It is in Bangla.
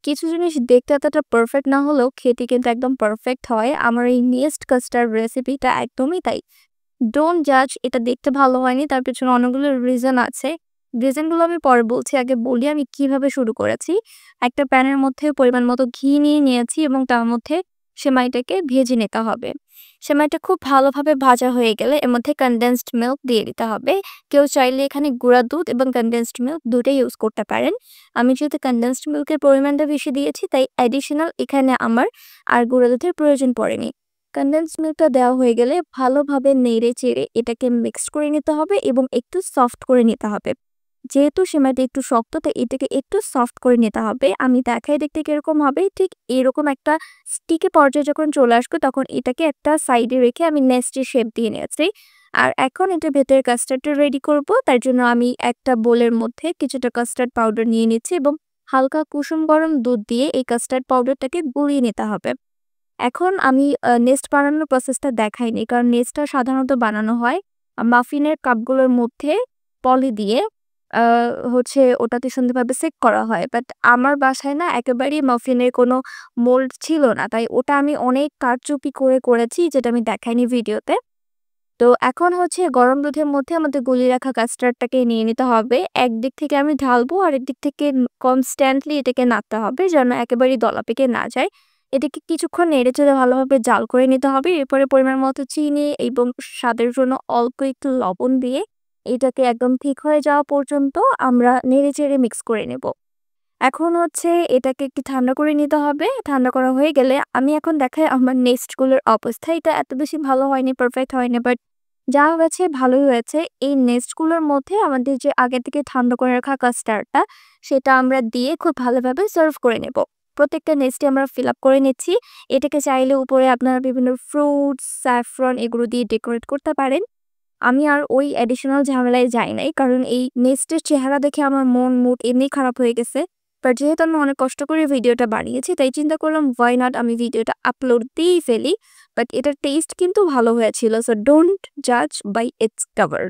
কিছু জিনিস দেখতে এতটা পারফেক্ট না হলেও খেতে কিন্তু একদম পারফেক্ট হয়। আমার এই নেস্ট কাস্টার্ড রেসিপিটা একদমই তাই। ডোন্ট জাজ এটা দেখতে ভালো হয়নি, তার পেছনে অনেকগুলো রিজন আছে। রিজনগুলো আমি পরে বলছি। আগে বলি আমি কিভাবে শুরু করেছি। একটা প্যানের মধ্যে পরিমাণ মতো ঘি নিয়ে নিয়েছি এবং তার মধ্যে সেমাইটাকে ভেজে নিতে হবে। সেমাইটা খুব ভালোভাবে ভাজা হয়ে গেলে এর মধ্যে কনডেন্সড মিল্ক দিয়ে দিতে হবে। কেউ চাইলে এখানে গুঁড়া দুধ এবং কনডেন্সড মিল্ক দুটোই ইউজ করতে পারেন। আমি যেহেতু কনডেন্সড মিল্কের পরিমাণটা বেশি দিয়েছি তাই অ্যাডিশনাল এখানে আমার আর গুঁড়া দুধের প্রয়োজন পড়েনি। কনডেন্স মিল্কটা দেওয়া হয়ে গেলে ভালোভাবে নেড়ে চেড়ে এটাকে মিক্সড করে নিতে হবে এবং একটু সফট করে নিতে হবে। যেহেতু সেমাইটা একটু শক্ত তাই এটাকে একটু সফট করে নিতে হবে। আমি দেখাই দেখতে কিরকম হবে, ঠিক এরকম একটা স্টিকি পর্যায়ে যখন চলে আসবে তখন এটাকে একটা সাইডে রেখে আমি নেস্টের শেপ দিয়ে নিয়েছি। আর এখন এটার ভেতরে কাস্টার্ডটা রেডি করব। তার জন্য আমি একটা বোলের মধ্যে কিছুটা কাস্টার্ড পাউডার নিয়ে নিচ্ছি এবং হালকা কুসুম গরম দুধ দিয়ে এই কাস্টার্ড পাউডারটাকে গুলিয়ে নিতে হবে। এখন আমি নেস্ট বানানোর প্রসেসটা দেখাইনি। কারণ নেস্টটা সাধারণত বানানো হয় মাফিনের কাপগুলোর মধ্যে পলি দিয়ে আ ওটাতে সুন্দরভাবে সেট করা হয়। বাট আমার বাসায় না একেবারেই মাফিনের কোনো মোল্ড ছিল না। তাই ওটা আমি অনেক কারচুপি করে করেছি, যেটা আমি দেখাইনি ভিডিওতে। তো এখন গরম দুধের মধ্যে আমাদের গুলিয়ে রাখা কাস্টার্ডটাকে নিয়ে নিতে হবে। একদিক থেকে আমি ঢালবো, আরেক দিক থেকে কনস্ট্যান্টলি এটাকে নাড়তে হবে যেন একেবারেই দলা পেকে না যায়। এটাকে কিছুক্ষণ নেড়েচেড়ে ভালোভাবে জাল করে নিতে হবে। এরপরে পরিমাণ মতো চিনি এবং স্বাদের জন্য অল্প একটু লবণ দিয়ে এটাকে একদম ঠিক হয়ে যাওয়া পর্যন্ত আমরা নেড়েচেড়ে মিক্স করে নেব। এখন এটাকে একটু ঠান্ডা করে নিতে হবে। ঠান্ডা করা হয়ে গেলে আমি এখন দেখাই আমার নেস্ট গুলোর অবস্থা। এটা এত বেশি ভালো হয়নি, পারফেক্ট হয়নি, বাট যা হয়েছে ভালোই হয়েছে। এই নেস্ট গুলোর মধ্যে আমাদের যে আগে থেকে ঠান্ডা করে রাখা কাস্টার্ডটা সেটা আমরা দিয়ে খুব ভালোভাবে সার্ভ করে নেব। প্রত্যেকটা নেস্টে আমরা ফিল আপ করে নিচ্ছি। এটাকে চাইলে উপরে আপনারা বিভিন্ন ফ্রুটস, স্যাফরন এগুলো দিয়ে ডেকোরেট করতে পারেন। আমি আর ওই অ্যাডিশনাল ঝামেলায় যাই নাই। কারণ এই নেস্টের চেহারা দেখে আমার মুড এমনিই খারাপ হয়ে গেছে। বাট যেহেতু আমি অনেক কষ্ট করে ভিডিওটা বানিয়েছি তাই চিন্তা করলাম হোয়াই নট আমি ভিডিওটা আপলোড দিয়েই ফেলি। বাট এটার টেস্ট কিন্তু ভালো হয়েছিল। সো ডোন্ট জাজ বাই ইটস কভার।